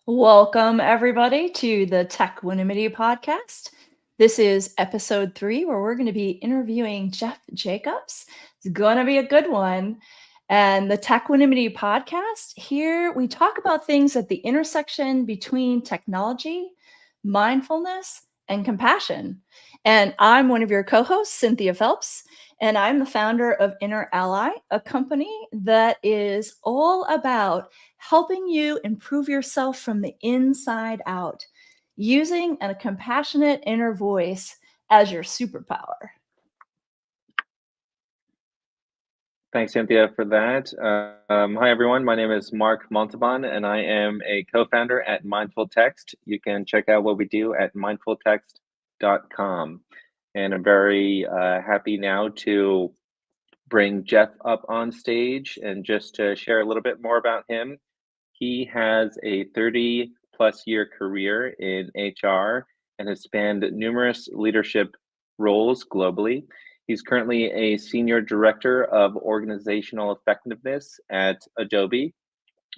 Welcome, everybody, to the Techquanimity podcast. This is episode 3, where we're going to be interviewing Jeff Jacobs. It's going to be a good one. And the Techquanimity podcast, here we talk about things at the intersection between technology, mindfulness, and compassion. And I'm one of your co hosts, Cynthia Phelps. And I'm the founder of Inner Ally, a company that is all about helping you improve yourself from the inside out, using a compassionate inner voice as your superpower. Thanks, Cynthia, for that. Hi, everyone. My name is Mark Montalban, and I am a co-founder at Mindful Text. You can check out what we do at mindfultext.com. And I'm very happy now to bring Jeff up on stage and just to share a little bit more about him. He has a 30-plus year career in HR and has spanned numerous leadership roles globally. He's currently a senior director of organizational effectiveness at Adobe.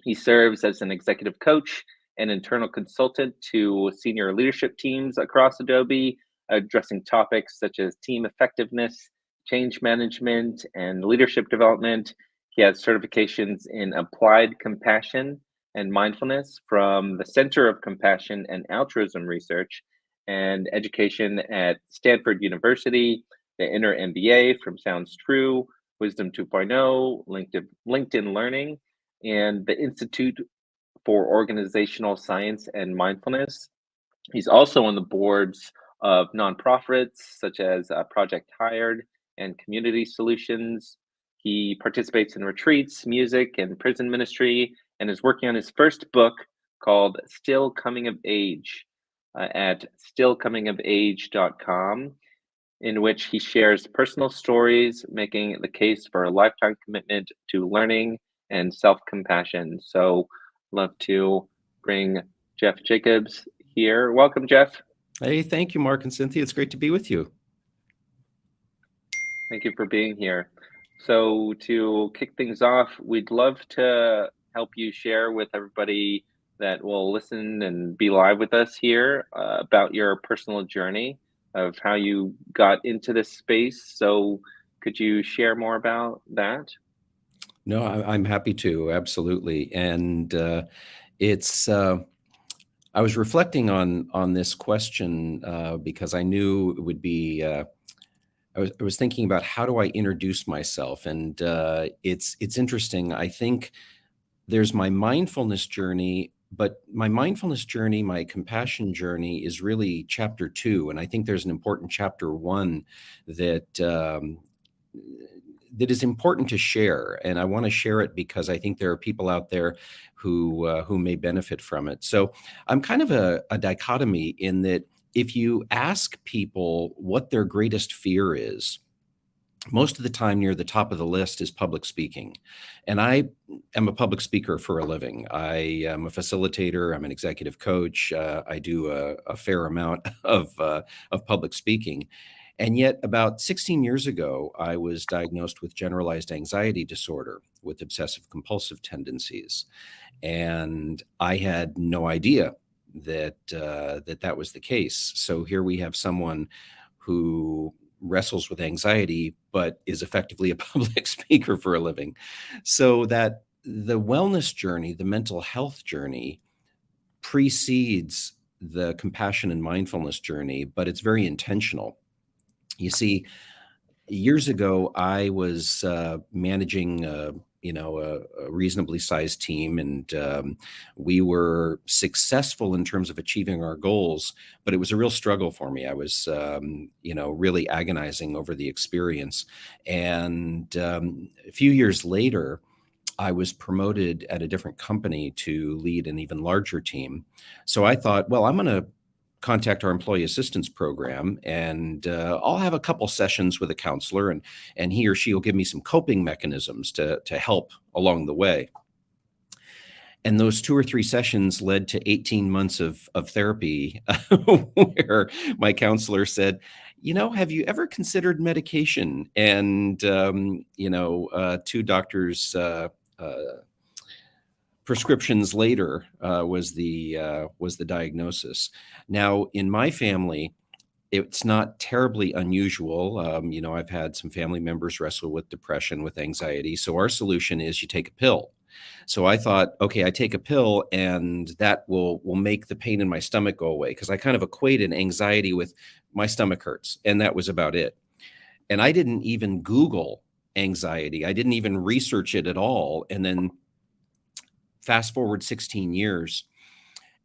He serves as an executive coach and internal consultant to senior leadership teams across Adobe, addressing topics such as team effectiveness, change management, and leadership development. He has certifications in applied compassion and mindfulness from the Center of Compassion and Altruism Research and education at Stanford University, the Inner MBA from Sounds True, Wisdom 2.0, LinkedIn Learning, and the Institute for Organizational Science and Mindfulness. He's also on the boards of nonprofits such as Project Hired and Community Solutions. He participates in retreats, music, and prison ministry, and is working on his first book called Still Coming of Age at stillcomingofage.com, in which he shares personal stories, making the case for a lifetime commitment to learning and self-compassion. So, love to bring Jeff Jacobs here. Welcome, Jeff. Hey, thank you, Mark and Cynthia. It's great to be with you. Thank you for being here. So, to kick things off, we'd love to help you share with everybody that will listen and be live with us here about your personal journey of how you got into this space. So, could you share more about that? No, I'm happy to, absolutely. And it's I was reflecting on this question because I knew it would be. I was thinking about how do I introduce myself, and it's interesting. I think there's my mindfulness journey, but my mindfulness journey, my compassion journey, is really chapter 2, and I think there's an important chapter 1 that. That is important to share, and I want to share it because I think there are people out there who may benefit from it. So I'm kind of a dichotomy in that if you ask people what their greatest fear is, most of the time near the top of the list is public speaking. And I am a public speaker for a living. I am a facilitator. I'm an executive coach. I do a fair amount of public speaking. And yet, about 16 years ago, I was diagnosed with generalized anxiety disorder with obsessive compulsive tendencies. And I had no idea that was the case. So here we have someone who wrestles with anxiety, but is effectively a public speaker for a living. So that the wellness journey, the mental health journey, precedes the compassion and mindfulness journey, but it's very intentional. You see, years ago, I was managing, a reasonably sized team, and we were successful in terms of achieving our goals. But it was a real struggle for me. I was, really agonizing over the experience. And a few years later, I was promoted at a different company to lead an even larger team. So I thought, well, I'm going to contact our employee assistance program, and I'll have a couple sessions with a counselor, and he or she will give me some coping mechanisms to help along the way. And those 2 or 3 sessions led to 18 months of therapy where my counselor said, have you ever considered medication? And, 2 doctors prescriptions later was the diagnosis. Now, in my family, it's not terribly unusual. I've had some family members wrestle with depression, with anxiety. So our solution is you take a pill. So I thought, okay, I take a pill and that will make the pain in my stomach go away, because I kind of equated anxiety with my stomach hurts, and that was about it. And I didn't even Google anxiety. I didn't even research it at all. And then fast forward 16 years,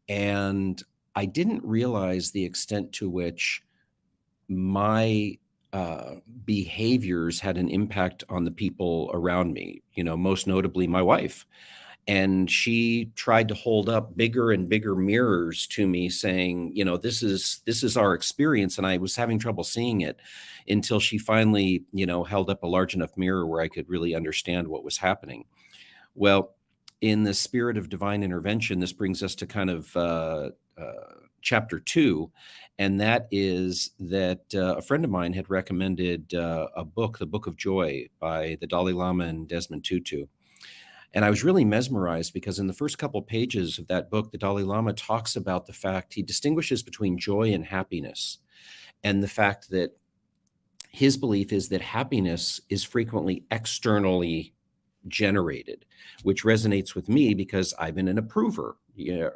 and I didn't realize the extent to which my behaviors had an impact on the people around me, most notably my wife. And she tried to hold up bigger and bigger mirrors to me saying, this is our experience. And I was having trouble seeing it until she finally, held up a large enough mirror where I could really understand what was happening. Well, in the spirit of divine intervention, this brings us to kind of chapter 2, and that is that a friend of mine had recommended a book, The Book of Joy, by the Dalai Lama and Desmond Tutu. And I was really mesmerized because in the first couple pages of that book, the Dalai Lama talks about the fact he distinguishes between joy and happiness, and the fact that his belief is that happiness is frequently externally generated, which resonates with me because I've been an approver,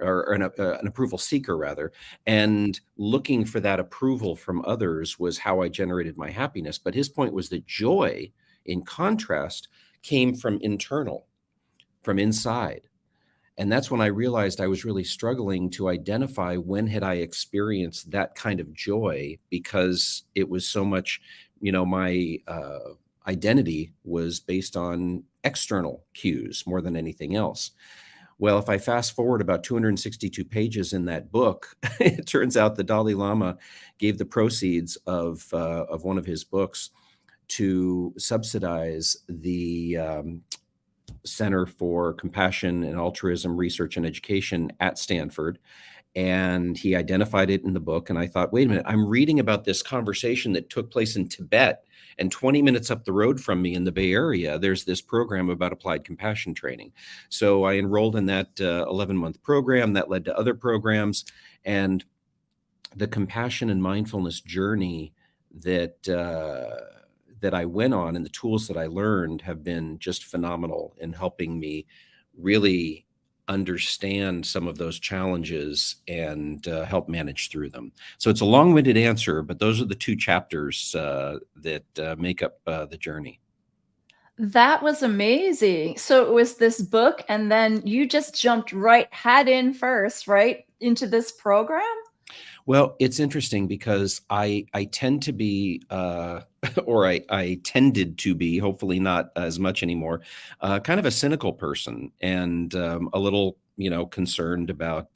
or an approval seeker rather, and looking for that approval from others was how I generated my happiness. But his point was that joy, in contrast, came from internal, from inside. And that's when I realized I was really struggling to identify when had I experienced that kind of joy, because it was so much, my identity was based on external cues more than anything else. Well, if I fast forward about 262 pages in that book, it turns out the Dalai Lama gave the proceeds of one of his books to subsidize the Center for Compassion and Altruism Research and Education at Stanford. And he identified it in the book. And I thought, wait a minute, I'm reading about this conversation that took place in Tibet. And 20 minutes up the road from me in the Bay Area, there's this program about applied compassion training. So I enrolled in that 11-month program that led to other programs. And the compassion and mindfulness journey that I went on, and the tools that I learned, have been just phenomenal in helping me really understand some of those challenges and help manage through them. So it's a long-winded answer, but those are the 2 chapters that make up the journey. That was amazing. So it was this book, and then you just jumped right head in first, right into this program? Well, it's interesting because I tend to be, or I tended to be, hopefully not as much anymore, kind of a cynical person, and a little, concerned about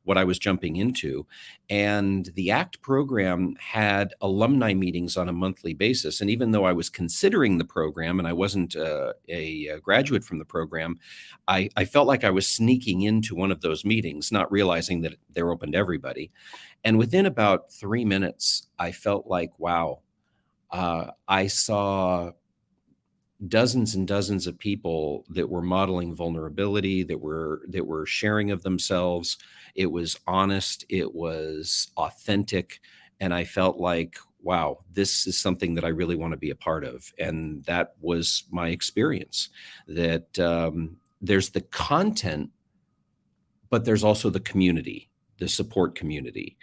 what I was jumping into. And the ACT program had alumni meetings on a monthly basis. And even though I was considering the program and I wasn't a graduate from the program, I felt like I was sneaking into one of those meetings, not realizing that they're open to everybody. And within about 3 minutes, I felt like, wow, I saw dozens and dozens of people that were modeling vulnerability, that were sharing of themselves. It was honest, it was authentic, and I felt like, wow, this is something that I really want to be a part of. And that was my experience. That there's the content, but there's also the community, the support community.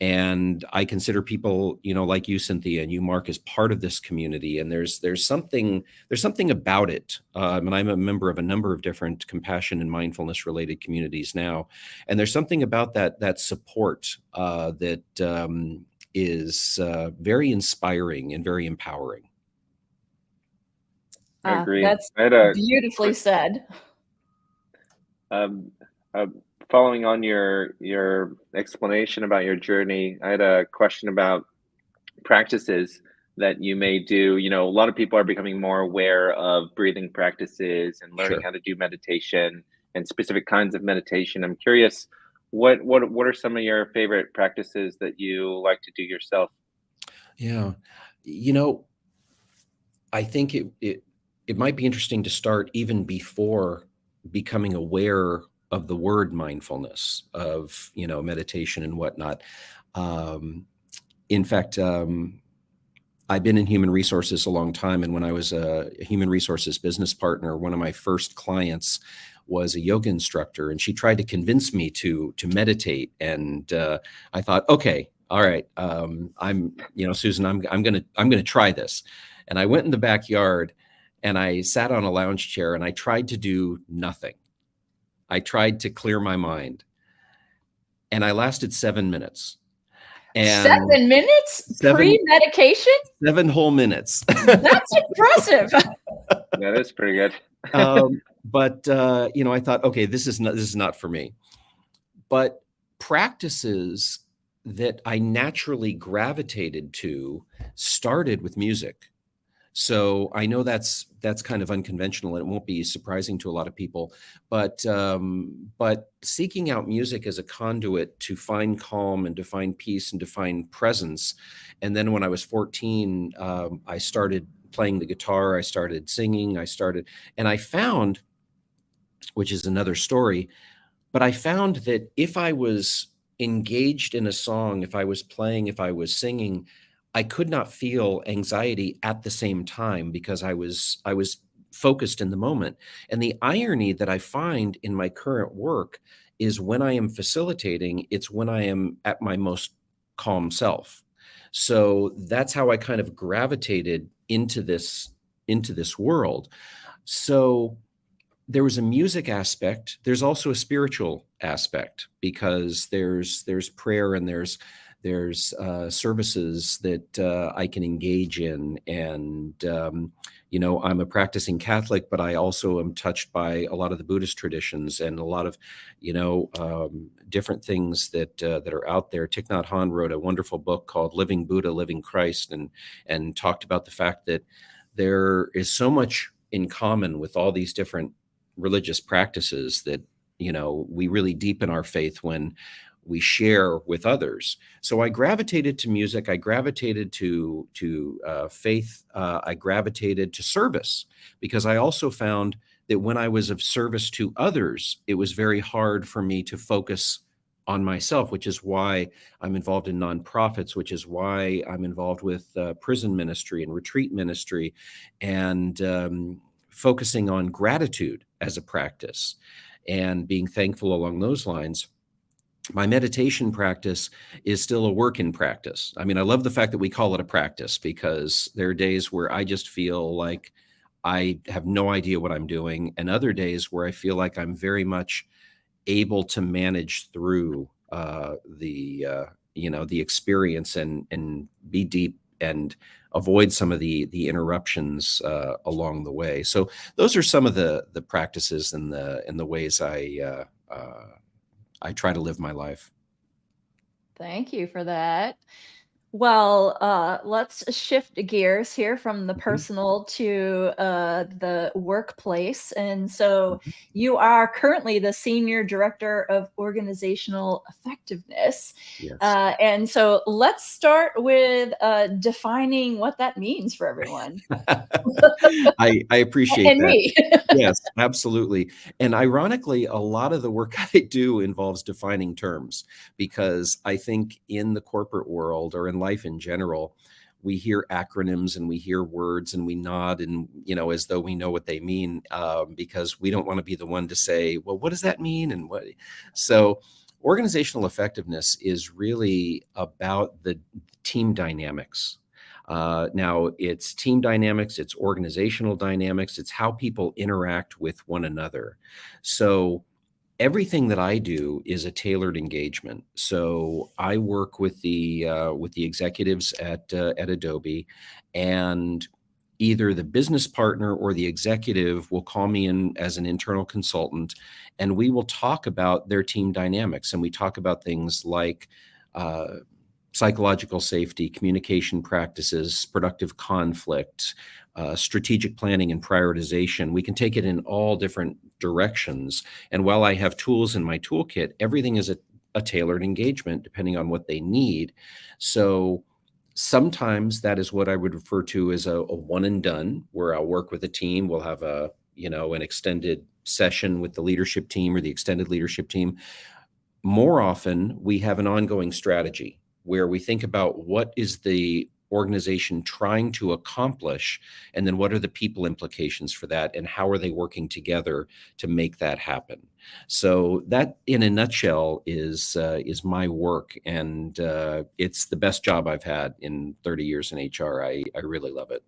And I consider people, like you, Cynthia, and you, Mark, as part of this community. And there's something about it. And I'm a member of a number of different compassion and mindfulness related communities now. And there's something about that support that is very inspiring and very empowering. I agree. That's I had a beautifully quick, said. um, uh, following on your explanation about your journey. I had a question about practices that you may do. A lot of people are becoming more aware of breathing practices and learning Sure. how to do meditation and specific kinds of meditation. I'm curious, what are some of your favorite practices that you like to do yourself? Yeah. You know, I think it might be interesting to start even before becoming aware of the word mindfulness, of, meditation and whatnot. Um, in fact, I've been in human resources a long time. And when I was a human resources business partner, one of my first clients was a yoga instructor, and she tried to convince me to meditate. And I thought, okay, all right, Susan, I'm gonna try this. And I went in the backyard and I sat on a lounge chair and I tried to do nothing. I tried to clear my mind, and I lasted 7 minutes. And 7 minutes seven pre-medication? 7 whole minutes. That's impressive. That is pretty good. But I thought, okay, this is not for me. But practices that I naturally gravitated to started with music. So I know that's kind of unconventional, and it won't be surprising to a lot of people. But seeking out music as a conduit to find calm and to find peace and to find presence. And then when I was 14, I started playing the guitar. I started singing. And I found, which is another story, but I found that if I was engaged in a song, if I was playing, if I was singing, I could not feel anxiety at the same time because I was focused in the moment. And the irony that I find in my current work is when I am facilitating, it's when I am at my most calm self. So that's how I kind of gravitated into this world. So there was a music aspect. There's also a spiritual aspect, because there's prayer and there's services that I can engage in. And I'm a practicing Catholic, but I also am touched by a lot of the Buddhist traditions and a lot of different things that are out there. Thich Nhat Hanh wrote a wonderful book called Living Buddha, Living Christ, and talked about the fact that there is so much in common with all these different religious practices that we really deepen our faith when we share with others. So I gravitated to music. I gravitated to faith. I gravitated to service, because I also found that when I was of service to others, it was very hard for me to focus on myself, which is why I'm involved in nonprofits, which is why I'm involved with prison ministry and retreat ministry, and focusing on gratitude as a practice and being thankful along those lines. My meditation practice is still a work in practice. I mean, I love the fact that we call it a practice, because there are days where I just feel like I have no idea what I'm doing, and other days where I feel like I'm very much able to manage through the experience and be deep and avoid some of the interruptions along the way. So those are some of the practices and the ways I try to live my life. Thank you for that. Well, let's shift gears here from the Mhm, personal to the workplace. And so mhm. you are currently the Senior Director of Organizational Effectiveness. Yes. And so let's start with defining what that means for everyone I appreciate and that. me. Yes, absolutely. And ironically, a lot of the work I do involves defining terms, because I think in the corporate world, or in life in general, we hear acronyms and we hear words and we nod, and as though we know what they mean, because we don't want to be the one to say, well, what does that mean? And what? So organizational effectiveness is really about the team dynamics. Now, it's team dynamics, it's organizational dynamics, it's how people interact with one another. So everything that I do is a tailored engagement. So I work with the executives at Adobe, and either the business partner or the executive will call me in as an internal consultant, and we will talk about their team dynamics, and we talk about things like uh, psychological safety, communication practices, productive conflict, strategic planning and prioritization. We can take it in all different directions. And while I have tools in my toolkit, everything is a tailored engagement depending on what they need. So sometimes that is what I would refer to as a one and done, where I'll work with a team. We'll have an extended session with the leadership team or the extended leadership team, more often we have an ongoing strategy where we think about what is the organization trying to accomplish, and then what are the people implications for that, and how are they working together to make that happen. So that, in a nutshell, is my work, and it's the best job I've had in 30 years in HR. I really love it.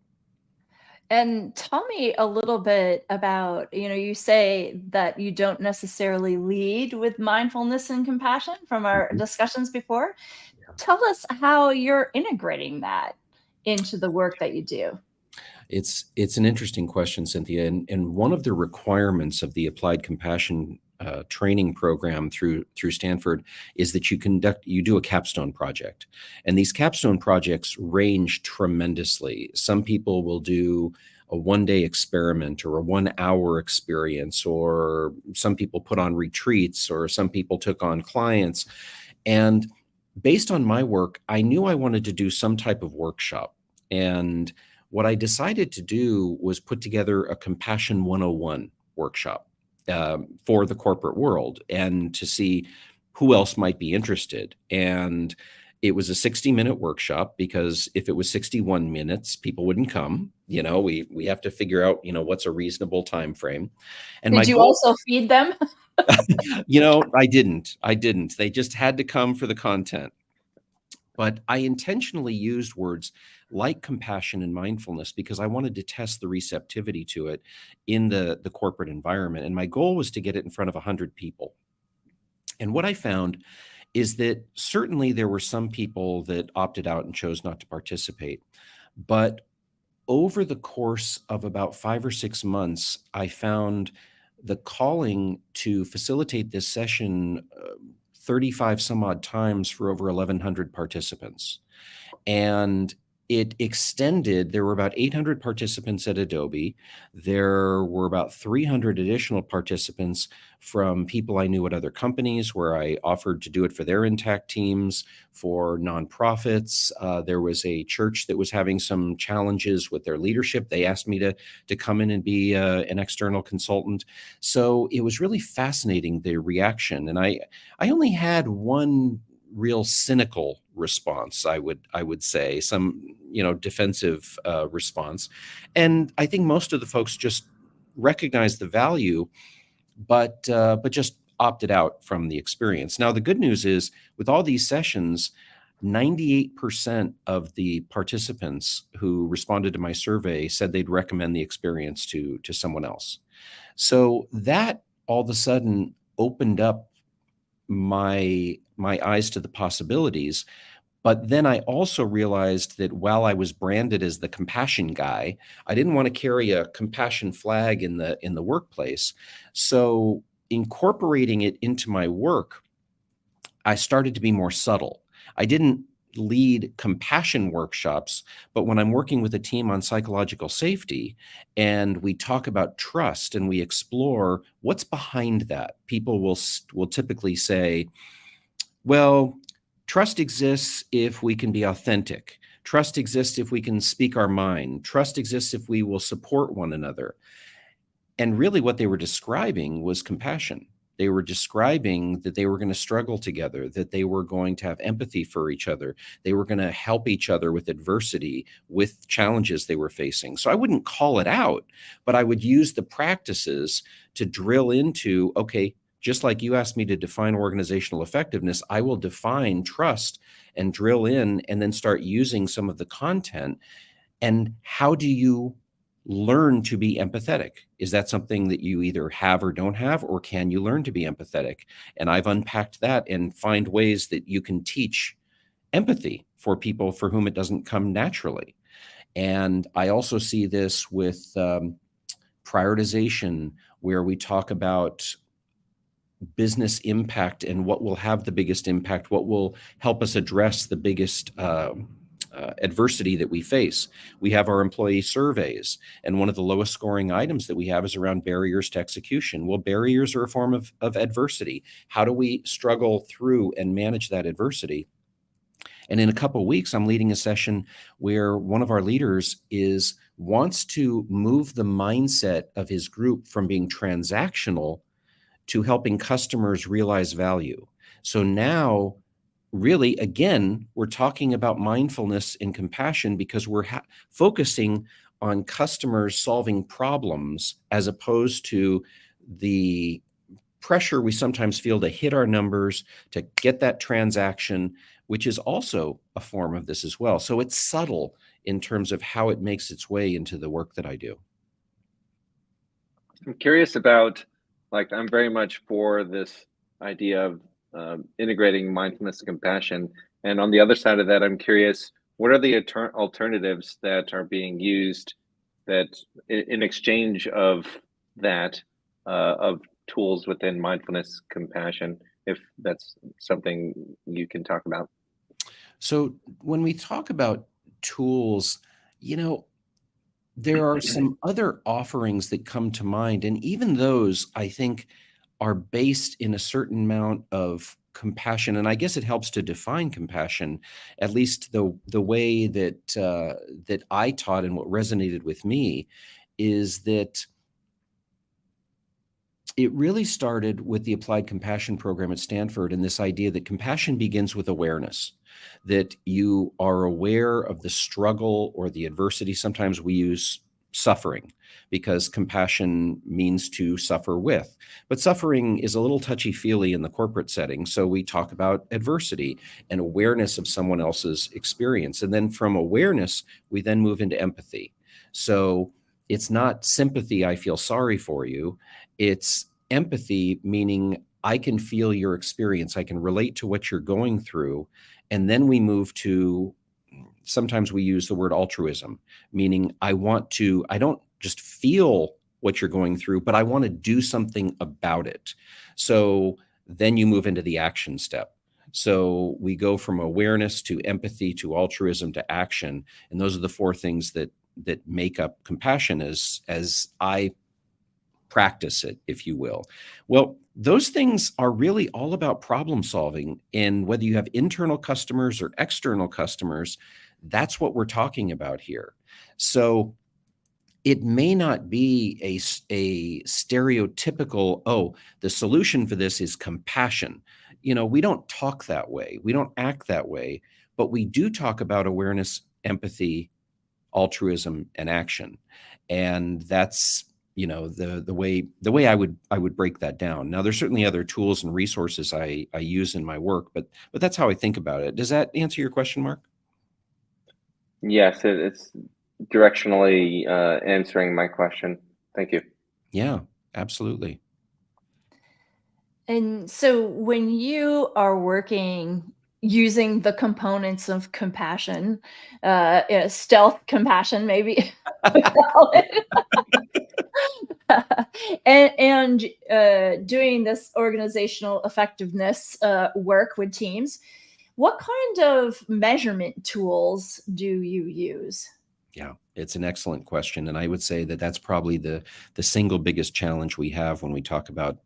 And tell me a little bit about, you say that you don't necessarily lead with mindfulness and compassion from our Mhm. discussions before. Tell us how you're integrating that into the work that you do. It's an interesting question, Cynthia, and one of the requirements of the Applied Compassion training program through Stanford is that you do a capstone project, and these capstone projects range tremendously. Some people will do a one-day experiment or a 1-hour experience, or some people put on retreats, or some people took on clients. And based on my work, I knew I wanted to do some type of workshop. And what I decided to do was put together a Compassion 101 workshop for the corporate world, and to see who else might be interested. And it was a 60-minute workshop, because if it was 61 minutes, people wouldn't come. We have to figure out, what's a reasonable time frame. And my Did you goal, also feed them? I didn't. They just had to come for the content. But I intentionally used words like compassion and mindfulness because I wanted to test the receptivity to it in the corporate environment. And my goal was to get it in front of 100 people. And what I found is that certainly there were some people that opted out and chose not to participate. But over the course of about 5 or 6 months, I found the calling to facilitate this session 35 some odd times for over 1,100 participants. And it extended. There were about 800 participants at Adobe. There were about 300 additional participants from people I knew at other companies where I offered to do it for their intact teams, for nonprofits. There was a church that was having some challenges with their leadership. They asked me to come in and be an external consultant. So it was really fascinating, the reaction. And I only had one real cynical response, I would say, some defensive response. And I think most of the folks just recognized the value, but just opted out from the experience. Now, the good news is, with all these sessions, 98% of the participants who responded to my survey said they'd recommend the experience to someone else. So that all of a sudden opened up my eyes to the possibilities. But then I also realized that while I was branded as the compassion guy, I didn't want to carry a compassion flag in the workplace. So incorporating it into my work, I started to be more subtle. I didn't lead compassion workshops, but when I'm working with a team on psychological safety and we talk about trust and we explore what's behind that, people will typically say, well, trust exists if we can be authentic. Trust exists if we can speak our mind. Trust exists if we will support one another. And really what they were describing was compassion. They were describing that they were going to struggle together, that they were going to have empathy for each other. They were going to help each other with adversity, with challenges they were facing. So I wouldn't call it out, but I would use the practices to drill into, okay, just like you asked me to define organizational effectiveness, I will define trust and drill in and then start using some of the content. And how do you learn to be empathetic? Is that something that you either have or don't have, or can you learn to be empathetic? And I've unpacked that and find ways that you can teach empathy for people for whom it doesn't come naturally. And I also see this with prioritization, where we talk about business impact and what will have the biggest impact, what will help us address the biggest adversity that we face. We have our employee surveys, and one of the lowest scoring items that we have is around barriers to execution. Well, barriers are a form of adversity. How do we struggle through and manage that adversity? And in a couple of weeks, I'm leading a session where one of our leaders wants to move the mindset of his group from being transactional to helping customers realize value. So now, really, again, we're talking about mindfulness and compassion because we're focusing on customers solving problems as opposed to the pressure we sometimes feel to hit our numbers, to get that transaction, which is also a form of this as well. So it's subtle in terms of how it makes its way into the work that I do. I'm curious about, like, I'm very much for this idea of integrating mindfulness and compassion. And on the other side of that, I'm curious, what are the alternatives that are being used that in exchange of that, of tools within mindfulness compassion, if that's something you can talk about? So when we talk about tools, you know, there are some other offerings that come to mind, and even those, I think, are based in a certain amount of compassion, and I guess it helps to define compassion, at least the way that I taught and what resonated with me is that it really started with the Applied Compassion program at Stanford and this idea that compassion begins with awareness, that you are aware of the struggle or the adversity. Sometimes we use suffering because compassion means to suffer with. But suffering is a little touchy-feely in the corporate setting. So we talk about adversity and awareness of someone else's experience. And then from awareness, we then move into empathy. So it's not sympathy, I feel sorry for you. It's empathy, meaning I can feel your experience. I can relate to what you're going through. And then we move to, sometimes we use the word altruism, meaning I don't just feel what you're going through, but I want to do something about it. So then you move into the action step. So we go from awareness to empathy to altruism to action. And those are the four things that make up compassion as I practice it, if you will. Well, those things are really all about problem solving. And whether you have internal customers or external customers, that's what we're talking about here. So it may not be a stereotypical, oh, the solution for this is compassion. We don't talk that way. We don't act that way, but we do talk about awareness, empathy, altruism, and action. And that's the way I would break that down. Now, there's certainly other tools and resources I use in my work, but that's how I think about it. Does that answer your question, Mark? Yes, it's directionally answering my question. Thank you. Yeah, absolutely. And so when you are working using the components of compassion, stealth compassion, maybe we call it, and doing this organizational effectiveness work with teams, what kind of measurement tools do you use? Yeah, it's an excellent question, and I would say that that's probably the single biggest challenge we have when we talk about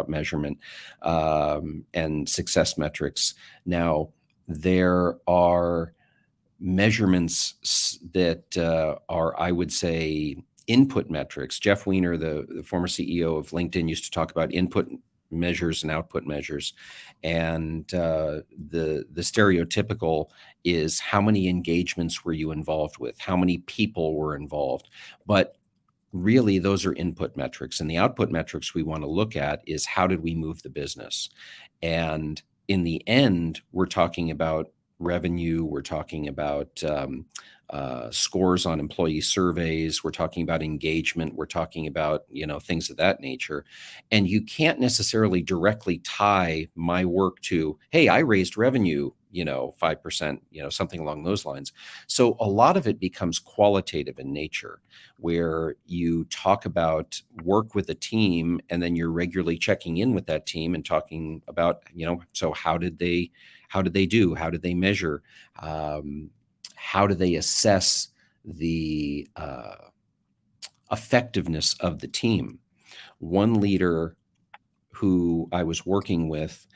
measurement and success metrics. Now, there are measurements that are, I would say, input metrics. Jeff Weiner, the former CEO of LinkedIn, used to talk about input measures and output measures, and the stereotypical is how many engagements were you involved with, how many people were involved, but really those are input metrics, and the output metrics we want to look at is how did we move the business. And in the end, we're talking about revenue, we're talking about scores on employee surveys, we're talking about engagement, we're talking about things of that nature. And you can't necessarily directly tie my work to, hey, I raised revenue 5%, something along those lines. So a lot of it becomes qualitative in nature, where you talk about work with a team and then you're regularly checking in with that team and talking about, so how did they do? How did they measure? How do they assess the effectiveness of the team? One leader who I was working with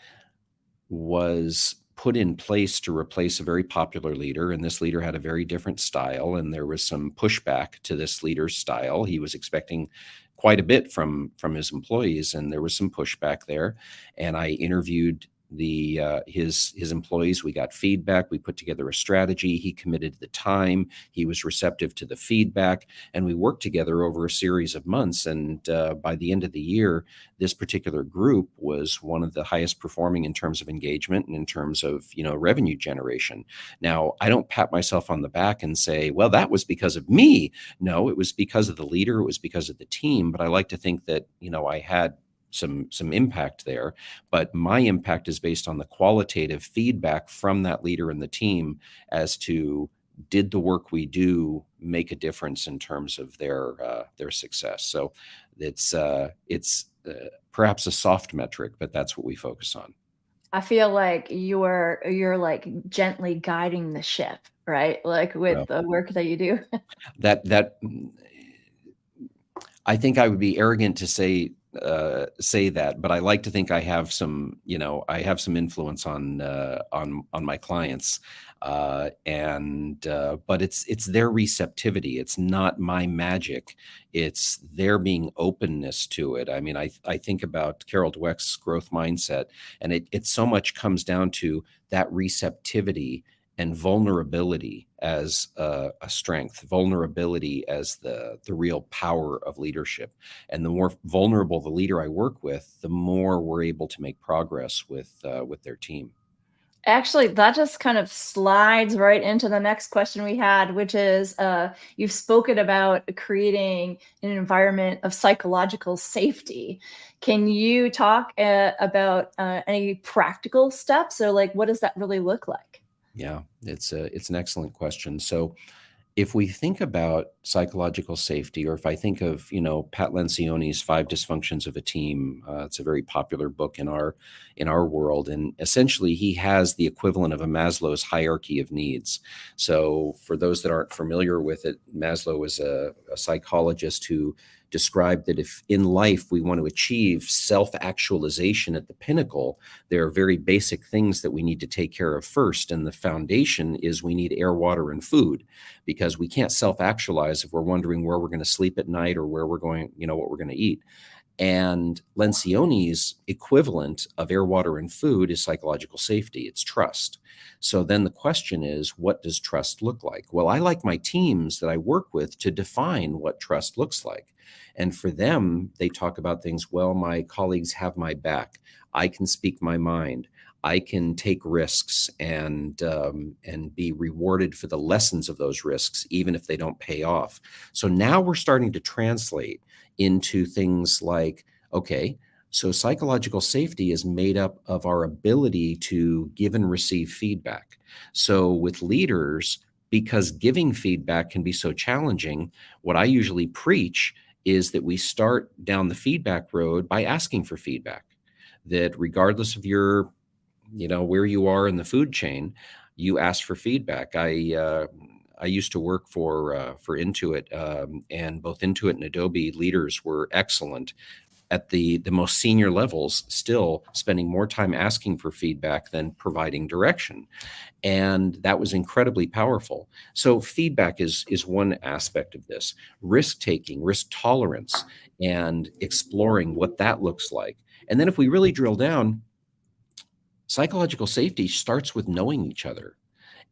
was put in place to replace a very popular leader, and this leader had a very different style, and there was some pushback to this leader's style. He was expecting quite a bit from his employees, and there was some pushback there. And I interviewed his employees. We got feedback. We put together a strategy. He committed the time. He was receptive to the feedback, and we worked together over a series of months. And by the end of the year, this particular group was one of the highest performing in terms of engagement and in terms of revenue generation. Now, I don't pat myself on the back and say, well, that was because of me. No, it was because of the leader. It was because of the team. But I like to think that I had some impact there, but my impact is based on the qualitative feedback from that leader and the team as to, did the work we do make a difference in terms of their success. So it's perhaps a soft metric, but that's what we focus on. I feel like you're like gently guiding the ship, right? Like with Well, the work that you do. that I think I would be arrogant to say that, but I like to think I have some influence on my clients, but it's their receptivity. It's not my magic. It's their being openness to it. I mean, I think about Carol Dweck's growth mindset, and it so much comes down to that receptivity and vulnerability as a strength, vulnerability as the real power of leadership. And the more vulnerable the leader I work with, the more we're able to make progress with their team. Actually, that just kind of slides right into the next question we had, which is you've spoken about creating an environment of psychological safety. Can you talk about any practical steps, or like what does that really look like? Yeah, it's an excellent question. So if we think about psychological safety, or if I think of, Pat Lencioni's Five Dysfunctions of a Team, it's a very popular book in our world, and essentially he has the equivalent of a Maslow's hierarchy of needs. So for those that aren't familiar with it, Maslow was a psychologist who described that if in life we want to achieve self-actualization at the pinnacle, there are very basic things that we need to take care of first, and the foundation is we need air, water, and food, because we can't self-actualize if we're wondering where we're going to sleep at night or where we're going, what we're going to eat. And Lencioni's equivalent of air, water, and food is psychological safety. It's trust. So then the question is, what does trust look like? Well, I like my teams that I work with to define what trust looks like. And for them, they talk about things, well, my colleagues have my back. I can speak my mind. I can take risks and be rewarded for the lessons of those risks, even if they don't pay off. So now we're starting to translate into things like, okay, so psychological safety is made up of our ability to give and receive feedback. So with leaders, because giving feedback can be so challenging, what I usually preach is that we start down the feedback road by asking for feedback. That regardless of your where you are in the food chain, you ask for feedback. I used to work for Intuit, and both Intuit and Adobe leaders were excellent at the most senior levels, still spending more time asking for feedback than providing direction. And that was incredibly powerful. So feedback is one aspect of this. Risk taking, risk tolerance, and exploring what that looks like. And then if we really drill down, psychological safety starts with knowing each other.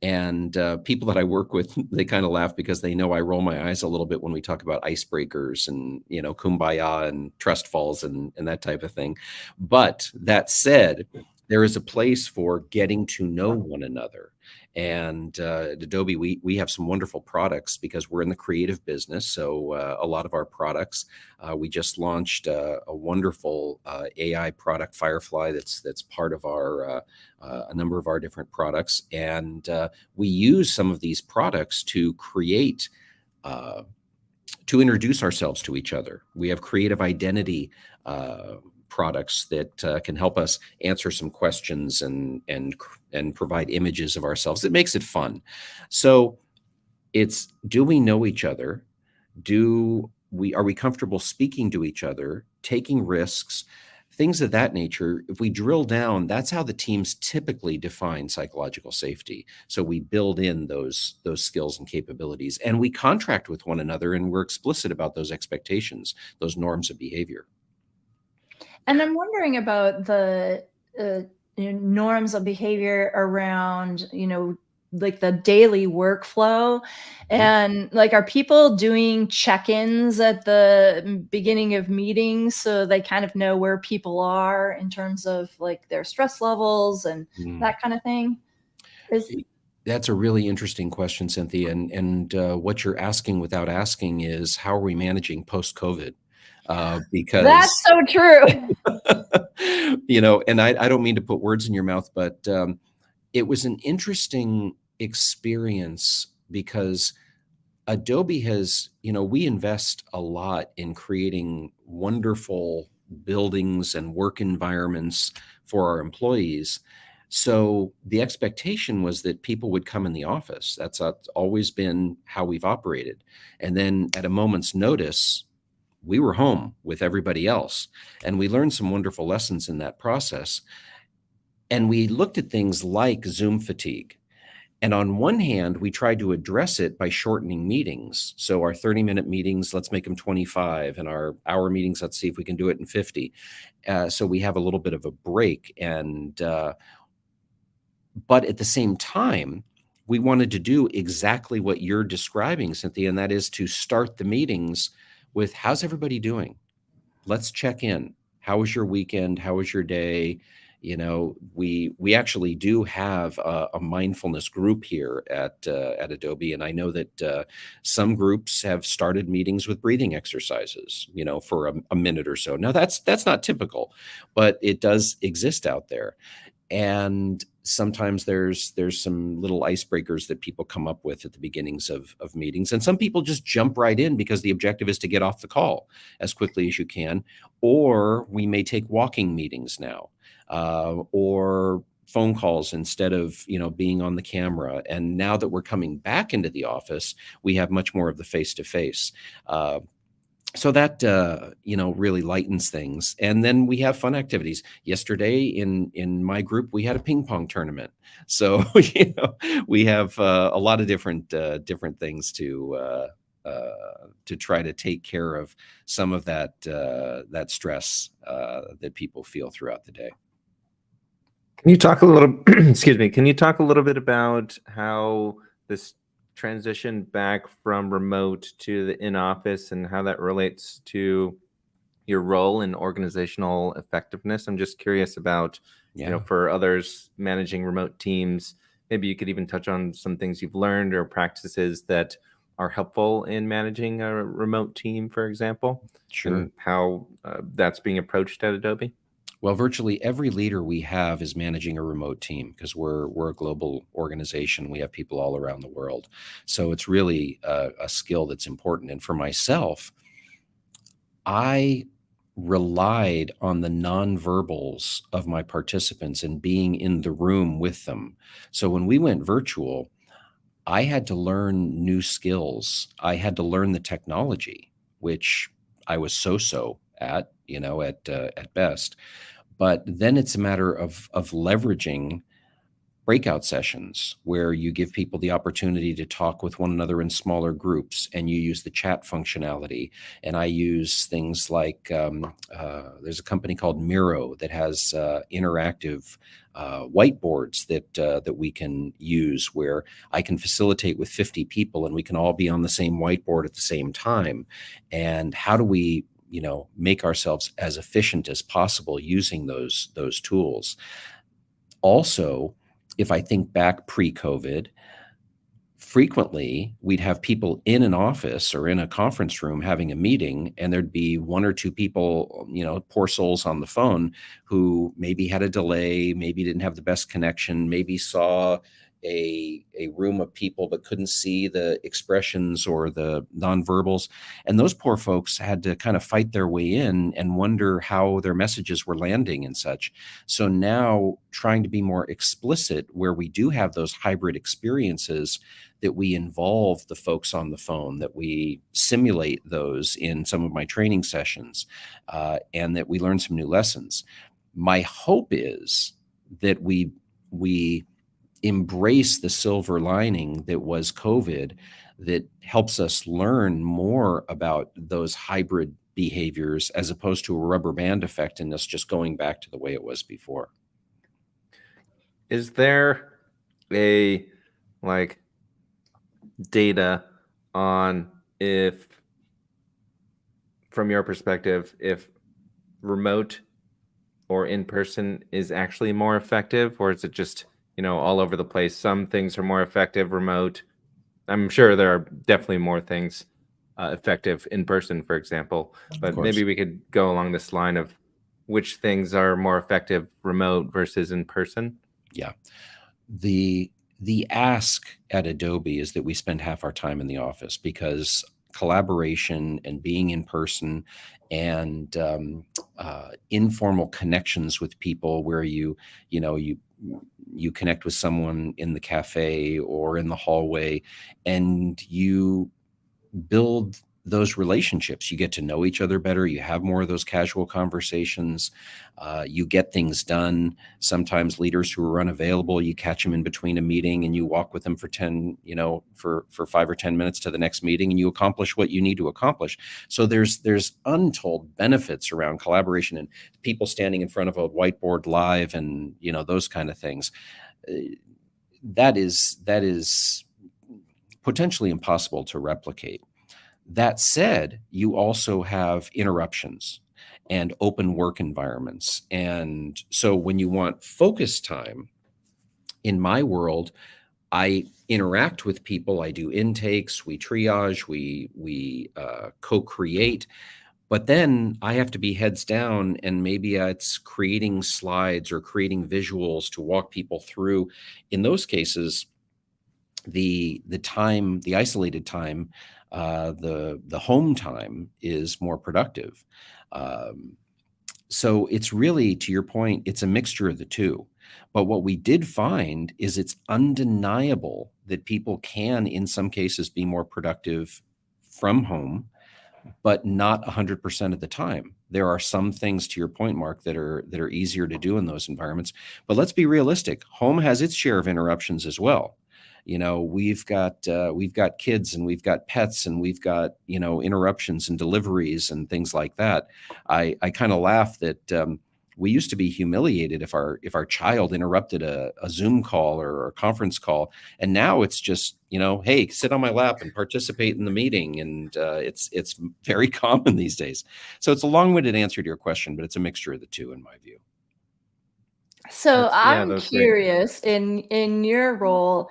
And people that I work with, they kind of laugh because they know I roll my eyes a little bit when we talk about icebreakers and, kumbaya and trust falls and that type of thing. But that said, there is a place for getting to know one another. And at Adobe, we have some wonderful products because we're in the creative business. So a lot of our products, we just launched a wonderful AI product, Firefly, that's part of our a number of our different products. And we use some of these products to create to introduce ourselves to each other. We have creative identity products that can help us answer some questions and provide images of ourselves. It makes it fun. So it's, do we know each other? Are we comfortable speaking to each other, taking risks, things of that nature. If we drill down, that's how the teams typically define psychological safety. So we build in those skills and capabilities, and we contract with one another, and we're explicit about those expectations, those norms of behavior. And I'm wondering about the uh, norms of behavior around, like the daily workflow. And like, are people doing check-ins at the beginning of meetings so they kind of know where people are in terms of like their stress levels and Mm. that kind of thing? Is That's a really interesting question, Cynthia. And what you're asking without asking is, how are we managing post-COVID? Because That's so true. and I don't mean to put words in your mouth, but it was an interesting experience because Adobe has, we invest a lot in creating wonderful buildings and work environments for our employees. So the expectation was that people would come in the office. That's always been how we've operated. And then at a moment's notice, we were home with everybody else. And we learned some wonderful lessons in that process. And we looked at things like Zoom fatigue. And on one hand, we tried to address it by shortening meetings. So our 30-minute meetings, let's make them 25, and our hour meetings, let's see if we can do it in 50. So we have a little bit of a break. But at the same time, we wanted to do exactly what you're describing, Cynthia, and that is to start the meetings with, how's everybody doing? Let's check in. How was your weekend? How was your day? We actually do have a mindfulness group here at Adobe, and I know that some groups have started meetings with breathing exercises, for a minute or so. Now that's not typical, but it does exist out there. And sometimes there's some little icebreakers that people come up with at the beginnings of meetings. And some people just jump right in because the objective is to get off the call as quickly as you can. Or we may take walking meetings now, or phone calls instead of being on the camera. And now that we're coming back into the office, we have much more of the face-to-face. So that really lightens things. And then we have fun activities. Yesterday in my group, we had a ping pong tournament. So we have a lot of different things to try to take care of some of that stress that people feel throughout the day. Can you talk a little excuse me, can you talk a little bit about how this transition back from remote to the in-office and how that relates to your role in organizational effectiveness? I'm just curious about, for others managing remote teams, maybe you could even touch on some things you've learned or practices that are helpful in managing a remote team, for example. Sure. And how that's being approached at Adobe. Well, virtually every leader we have is managing a remote team because we're a global organization. We have people all around the world. So it's really a skill that's important. And for myself, I relied on the nonverbals of my participants and being in the room with them. So when we went virtual, I had to learn new skills. I had to learn the technology, which I was so-so at, at best. But then it's a matter of leveraging breakout sessions where you give people the opportunity to talk with one another in smaller groups, and you use the chat functionality. And I use things like there's a company called Miro that has interactive whiteboards that we can use, where I can facilitate with 50 people and we can all be on the same whiteboard at the same time. And how do we make ourselves as efficient as possible using those tools? Also, if I think back pre-COVID, frequently we'd have people in an office or in a conference room having a meeting, and there'd be one or two people, poor souls on the phone, who maybe had a delay, maybe didn't have the best connection, maybe saw a room of people but couldn't see the expressions or the nonverbals. And those poor folks had to kind of fight their way in and wonder how their messages were landing and such. So now trying to be more explicit where we do have those hybrid experiences, that we involve the folks on the phone, that we simulate those in some of my training sessions, and that we learn some new lessons. My hope is that we embrace the silver lining that was COVID, that helps us learn more about those hybrid behaviors as opposed to a rubber band effect and us just going back to the way it was before. Is there a data on if, from your perspective, if remote or in person is actually more effective, or is it just, all over the place? Some things are more effective remote. I'm sure there are definitely more things effective in person, for example, but maybe we could go along this line of which things are more effective remote versus in person. Yeah. The ask at Adobe is that we spend half our time in the office, because collaboration and being in person and informal connections with people where you connect with someone in the cafe or in the hallway, and you build those relationships. You get to know each other better. You have more of those casual conversations. You get things done. Sometimes leaders who are unavailable, you catch them in between a meeting and you walk with them for 5 or 10 minutes to the next meeting, and you accomplish what you need to accomplish. So there's untold benefits around collaboration and people standing in front of a whiteboard live and, those kind of things. That is potentially impossible to replicate. That said, you also have interruptions and open work environments. And so when you want focus time, in my world, I interact with people, I do intakes, we triage, we co-create, but then I have to be heads down, and maybe it's creating slides or creating visuals to walk people through. In those cases, the isolated time, the home time is more productive. So it's really, to your point, it's a mixture of the two. But what we did find is it's undeniable that people can, in some cases, be more productive from home, but not 100% of the time. There are some things, to your point, Mark, that are easier to do in those environments. But let's be realistic. Home has its share of interruptions as well. We've got kids and we've got pets and we've got, interruptions and deliveries and things like that. I kind of laugh that we used to be humiliated if our child interrupted a Zoom call or a conference call, and now it's just, hey, sit on my lap and participate in the meeting, and it's very common these days. So it's a long-winded answer to your question, but it's a mixture of the two in my view. So I'm curious, in your role,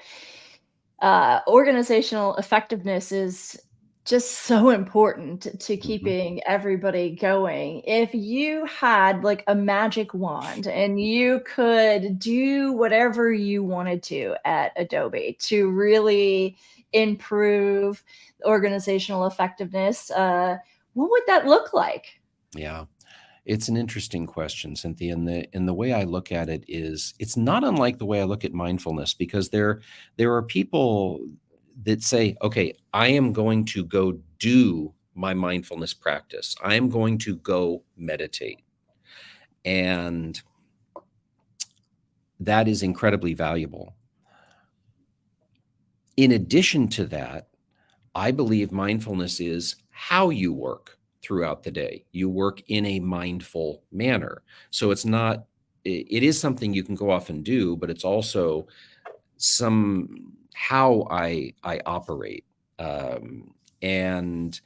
organizational effectiveness is just so important to keeping everybody going. If you had like a magic wand and you could do whatever you wanted to at Adobe to really improve organizational effectiveness, what would that look like? Yeah. It's an interesting question, Cynthia. And the way I look at it is, it's not unlike the way I look at mindfulness, because there are people that say, okay, I am going to go do my mindfulness practice. I am going to go meditate. And that is incredibly valuable. In addition to that, I believe mindfulness is how you work throughout the day. You work in a mindful manner. So it is something you can go off and do, but it's also how I operate. And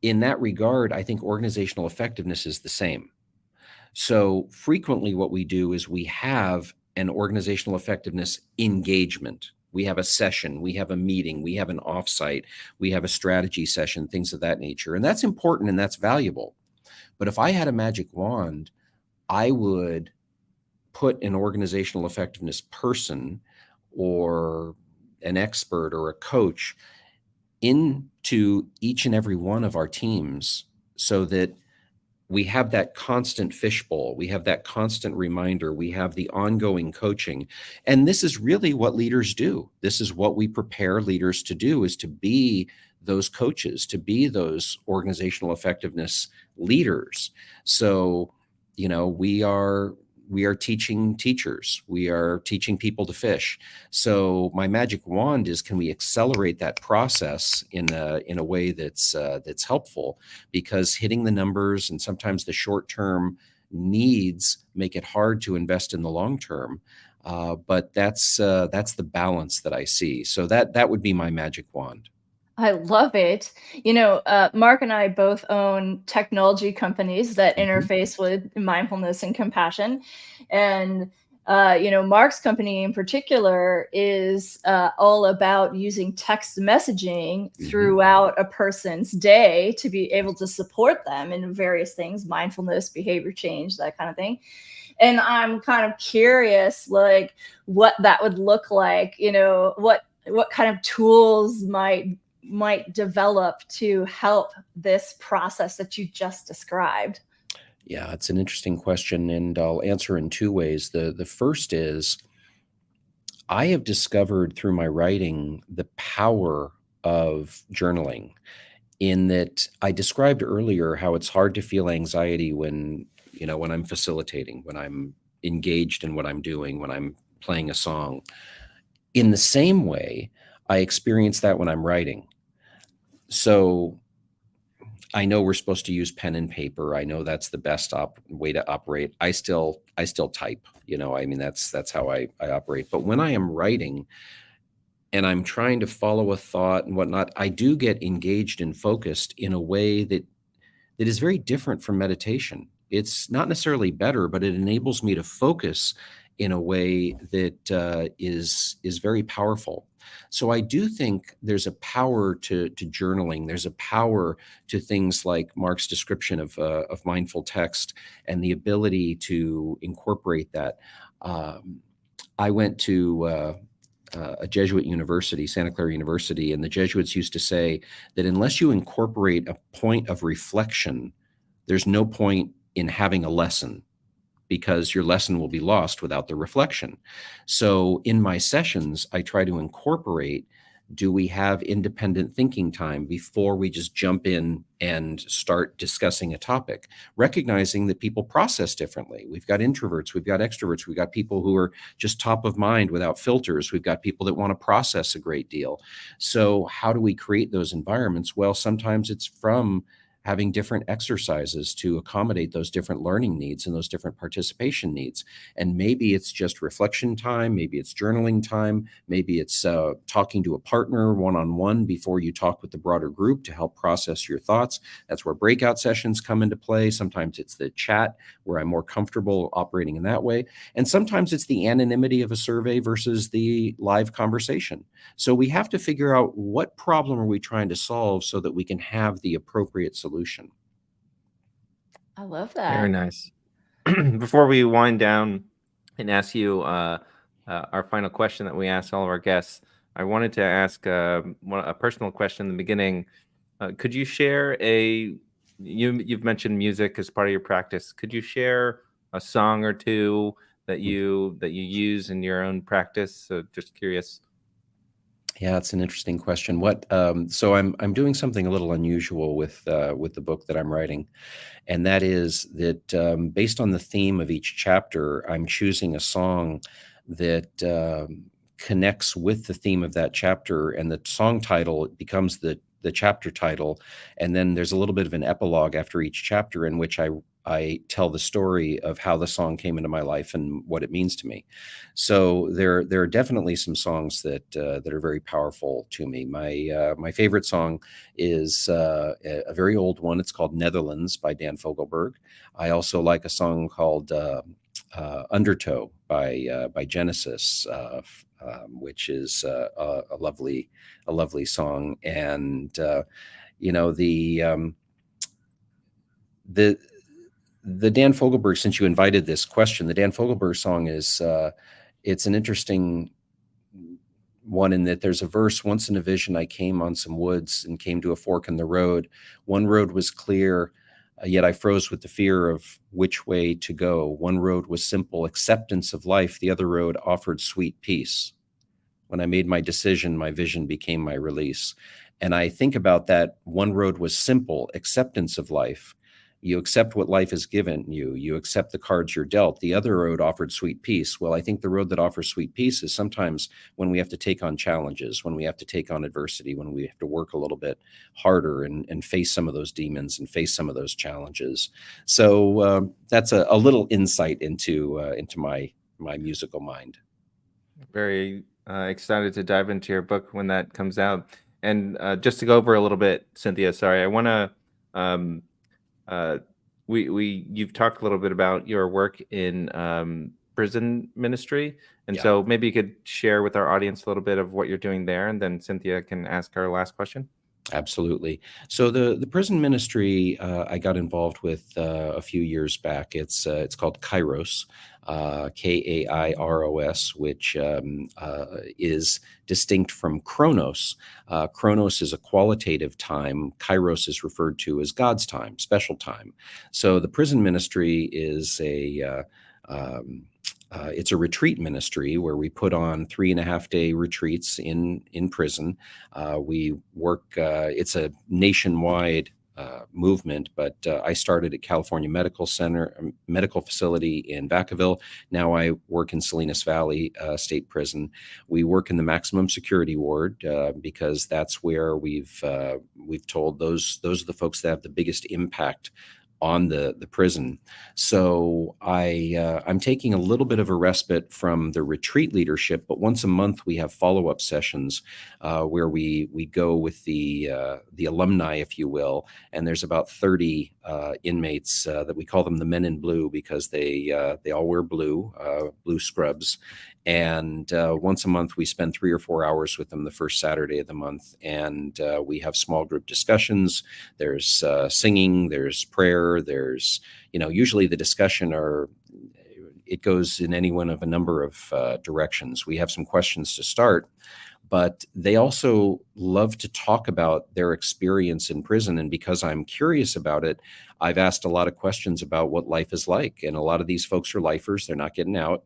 in that regard, I think organizational effectiveness is the same. So frequently what we do is we have an organizational effectiveness engagement. We have a session, we have a meeting, we have an offsite, we have a strategy session, things of that nature. And that's important and that's valuable. But if I had a magic wand, I would put an organizational effectiveness person or an expert or a coach into each and every one of our teams so that we have that constant fishbowl, we have that constant reminder, we have the ongoing coaching. And this is really what leaders do. This is what we prepare leaders to do, is to be those coaches, to be those organizational effectiveness leaders. So, you know, we are teaching teachers, we are teaching people to fish. So my magic wand is, can we accelerate that process in a way that's helpful? Because hitting the numbers and sometimes the short-term needs make it hard to invest in the long term. But that's the balance that I see. So that would be my magic wand. I love it. Mark and I both own technology companies that Mhm. interface with mindfulness and compassion. And, Mark's company in particular is all about using text messaging Mhm. throughout a person's day to be able to support them in various things, mindfulness, behavior change, that kind of thing. And I'm kind of curious, like, what that would look like, what kind of tools might develop to help this process that you just described? Yeah, it's an interesting question, and I'll answer in two ways. The first is, I have discovered through my writing the power of journaling, in that I described earlier how it's hard to feel anxiety when, when I'm facilitating, when I'm engaged in what I'm doing, when I'm playing a song. In the same way, I experience that when I'm writing. So I know we're supposed to use pen and paper. I know that's the best way to operate. I still type. I mean, that's how I operate. But when I am writing and I'm trying to follow a thought and whatnot, I do get engaged and focused in a way that is very different from meditation. It's not necessarily better, but it enables me to focus in a way that is very powerful. So I do think there's a power to journaling. There's a power to things like Mark's description of mindful text and the ability to incorporate that. I went to a Jesuit university, Santa Clara University, and the Jesuits used to say that unless you incorporate a point of reflection, there's no point in having a lesson, because your lesson will be lost without the reflection. So in my sessions, I try to incorporate, do we have independent thinking time before we just jump in and start discussing a topic, recognizing that people process differently. We've got introverts, we've got extroverts, we've got people who are just top of mind without filters. We've got people that want to process a great deal. So how do we create those environments? Well, sometimes it's from having different exercises to accommodate those different learning needs and those different participation needs. And maybe it's just reflection time, maybe it's journaling time, maybe it's talking to a partner one-on-one before you talk with the broader group to help process your thoughts. That's where breakout sessions come into play. Sometimes it's the chat where I'm more comfortable operating in that way. And sometimes it's the anonymity of a survey versus the live conversation. So we have to figure out, what problem are we trying to solve so that we can have the appropriate solution. I love Very that. nice. Before we wind down and ask you our final question that we ask all of our guests, I wanted to ask a personal question in the beginning. Could you share you've mentioned music as part of your practice. Could you share a song or two that you use in your own practice? So just curious. Yeah, it's an interesting question. So I'm doing something a little unusual with the book that I'm writing, and that is that based on the theme of each chapter, I'm choosing a song that connects with the theme of that chapter, and the song title becomes the chapter title, and then there's a little bit of an epilogue after each chapter in which I tell the story of how the song came into my life and what it means to me. So there are definitely some songs that are very powerful to me. My favorite song is a very old one. It's called Netherlands by Dan Fogelberg. I also like a song called Undertow by Genesis, which is a lovely song. And you know, the Dan Fogelberg, since you invited this question, the Dan Fogelberg song is it's an interesting one in that there's a verse, once in a vision, I came on some woods and came to a fork in the road. One road was clear, yet I froze with the fear of which way to go. One road was simple acceptance of life. The other road offered sweet peace. When I made my decision, my vision became my release. And I think about that. One road was simple acceptance of life. You accept what life has given you. You accept the cards you're dealt. The other road offered sweet peace. Well, I think the road that offers sweet peace is sometimes when we have to take on challenges, when we have to take on adversity, when we have to work a little bit harder and face some of those demons and face some of those challenges. So that's a little insight into my musical mind. Very excited to dive into your book when that comes out. And just to go over a little bit, Cynthia, sorry, I want to. You've talked a little bit about your work in prison ministry, and Yeah. so maybe you could share with our audience a little bit of what you're doing there, and then Cynthia can ask our last question. Absolutely. So the prison ministry I got involved with a few years back. It's called Kairos, Kairos, which is distinct from Chronos. Chronos is a qualitative time. Kairos is referred to as God's time, special time. So the prison ministry is it's a retreat ministry where we put on 3.5-day retreats in prison. We work. It's a nationwide movement, but I started at California Medical Facility in Vacaville. Now I work in Salinas Valley State Prison. We work in the maximum security ward because that's where we've told those are the folks that have the biggest impact on the prison. So I'm taking a little bit of a respite from the retreat leadership, but once a month we have follow-up sessions where we go with the alumni, if you will, and there's about 30 inmates that we call them the men in blue because they all wear blue scrubs. And once a month, we spend 3 or 4 hours with them the first Saturday of the month. And we have small group discussions. There's singing, there's prayer, there's, usually the discussion it goes in any one of a number of directions. We have some questions to start, but they also love to talk about their experience in prison. And because I'm curious about it, I've asked a lot of questions about what life is like. And a lot of these folks are lifers. They're not getting out.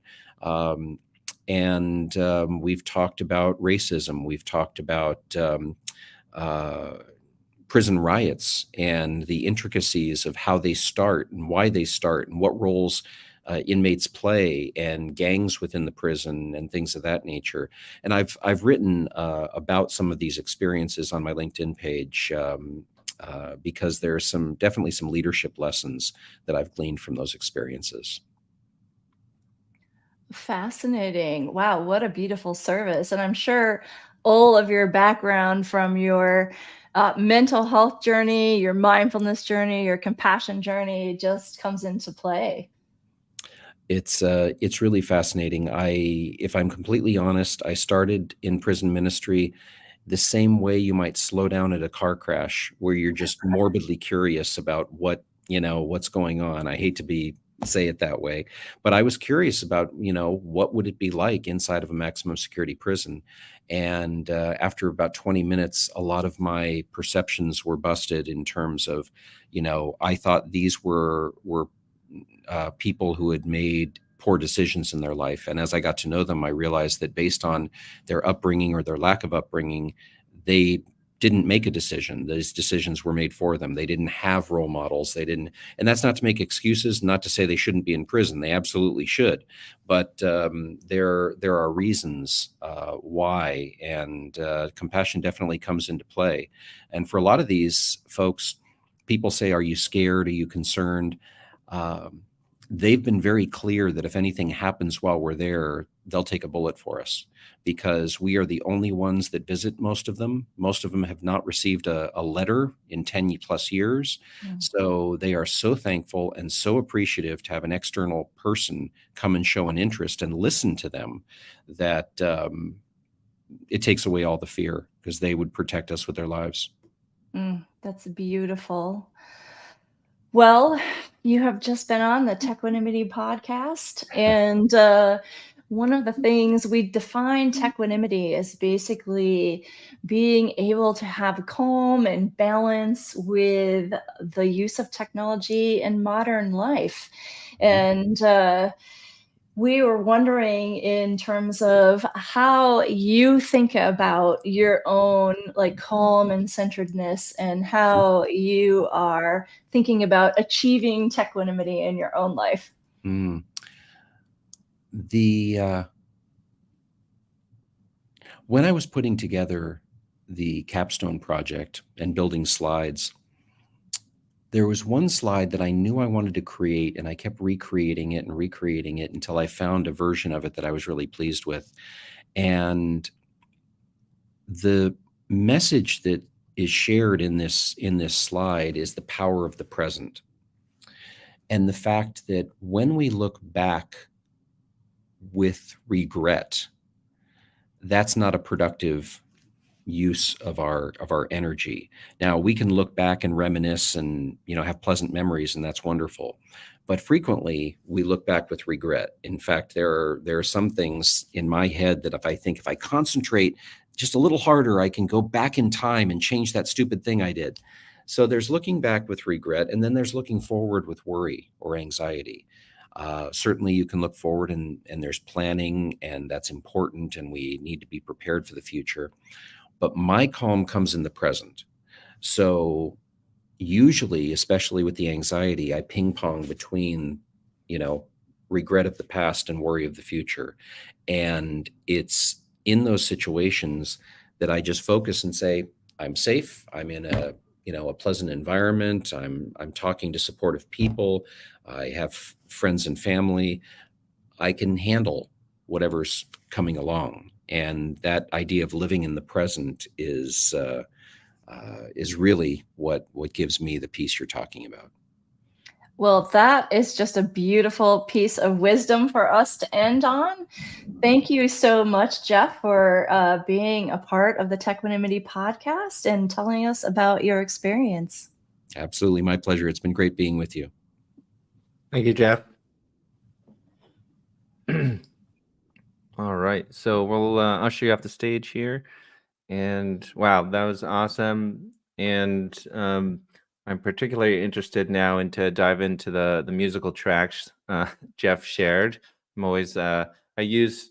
And we've talked about racism. We've talked about prison riots and the intricacies of how they start and why they start and what roles inmates play and gangs within the prison and things of that nature. And I've written about some of these experiences on my LinkedIn page because there are definitely some leadership lessons that I've gleaned from those experiences. Fascinating. Wow, what a beautiful service. And I'm sure all of your background from your mental health journey, your mindfulness journey, your compassion journey just comes into play. It's really fascinating. If I'm completely honest, I started in prison ministry the same way you might slow down at a car crash, where you're just morbidly curious about what's going on. I hate to say it that way, but I was curious about, what would it be like inside of a maximum security prison? And after about 20 minutes, a lot of my perceptions were busted in terms of, I thought these were people who had made poor decisions in their life. And as I got to know them, I realized that based on their upbringing or their lack of upbringing, they didn't make a decision. Those decisions were made for them. They didn't have role models. And that's not to make excuses, not to say they shouldn't be in prison. They absolutely should. But there are reasons why, and compassion definitely comes into play. And for a lot of these folks, people say, are you scared? Are you concerned? They've been very clear that if anything happens while we're there, they'll take a bullet for us because we are the only ones that visit most of them. Most of them have not received a letter in 10 plus years. Mm. So they are so thankful and so appreciative to have an external person come and show an interest and listen to them that it takes away all the fear because they would protect us with their lives. That's beautiful. Well, you have just been on the Techquanimity podcast, and one of the things we define Techquanimity as basically being able to have calm and balance with the use of technology in modern life. And we were wondering in terms of how you think about your own like calm and centeredness and how you are thinking about achieving Techquanimity in your own life. Mm. The when I was putting together the capstone project and building slides, there was one slide that I knew I wanted to create, and I kept recreating it until I found a version of it that I was really pleased with. And the message that is shared in this slide is the power of the present, and the fact that when we look back with regret, that's not a productive use of our energy. Now, we can look back and reminisce and, have pleasant memories, and that's wonderful. But frequently we look back with regret. In fact, there are some things in my head that if I concentrate just a little harder, I can go back in time and change that stupid thing I did. So there's looking back with regret, and then there's looking forward with worry or anxiety. Certainly you can look forward, and there's planning, and that's important, and we need to be prepared for the future. But my calm comes in the present. So usually, especially with the anxiety, I ping pong between, regret of the past and worry of the future. And it's in those situations that I just focus and say, I'm safe. I'm in a pleasant environment. I'm talking to supportive people. I have friends and family. I can handle whatever's coming along. And that idea of living in the present is really what gives me the peace you're talking about. Well, that is just a beautiful piece of wisdom for us to end on. Thank you so much, Jeff, for being a part of the Techquanimity podcast and telling us about your experience. Absolutely, my pleasure. It's been great being with you. Thank you, Jeff. All right, so we'll usher you off the stage here. And wow, that was awesome. And I'm particularly interested now into dive into the musical tracks Jeff shared. I'm always I use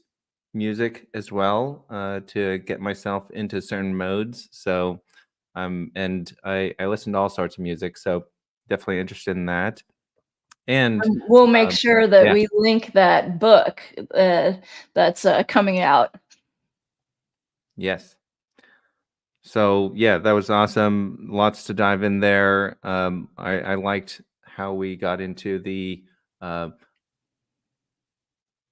music as well to get myself into certain modes. So and I listen to all sorts of music. So definitely interested in that. And We'll make sure that yeah. we link that book that's coming out. Yes. So yeah, that was awesome. Lots to dive in there. I liked how we got into the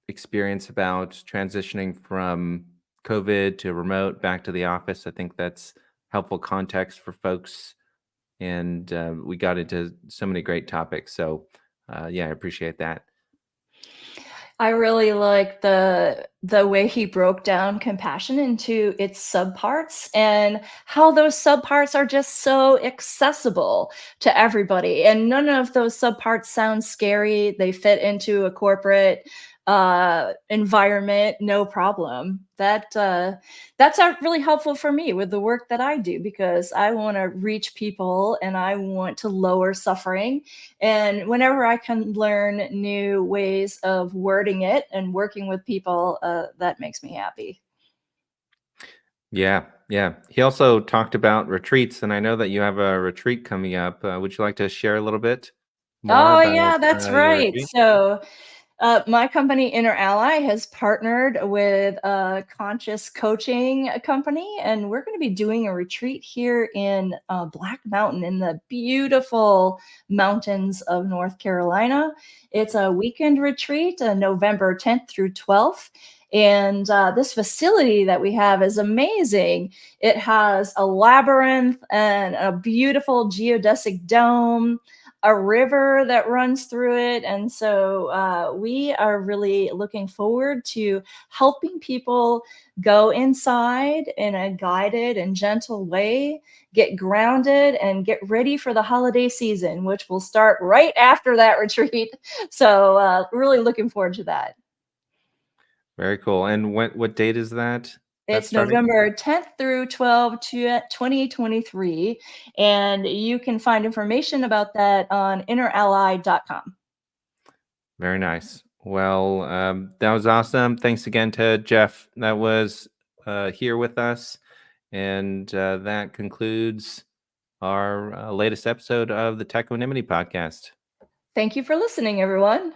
experience about transitioning from COVID to remote back to the office. I think that's helpful context for folks, and we got into so many great topics. So yeah, I appreciate that. I really like the way he broke down compassion into its subparts and how those subparts are just so accessible to everybody. And none of those subparts sound scary. They fit into a corporate environment, no problem. That's really helpful for me with the work that I do because I want to reach people and I want to lower suffering. And whenever I can learn new ways of wording it and working with people, that makes me happy. Yeah, yeah. He also talked about retreats, and I know that you have a retreat coming up. Would you like to share a little bit more Oh, about yeah, that's your right. retreat? So my company, Inner Ally, has partnered with a conscious coaching company, and we're going to be doing a retreat here in Black Mountain in the beautiful mountains of North Carolina. It's a weekend retreat, November 10th through 12th. And this facility that we have is amazing. It has a labyrinth and a beautiful geodesic dome, a river that runs through it. And so we are really looking forward to helping people go inside in a guided and gentle way, get grounded, and get ready for the holiday season, which will start right after that retreat. So really looking forward to that. Very cool. And what date is that? It's starting? November 10th through 12th, 2023. And you can find information about that on innerally.com. Very nice. Well, that was awesome. Thanks again to Jeff that was here with us. And that concludes our latest episode of the Techquanimity podcast. Thank you for listening, everyone.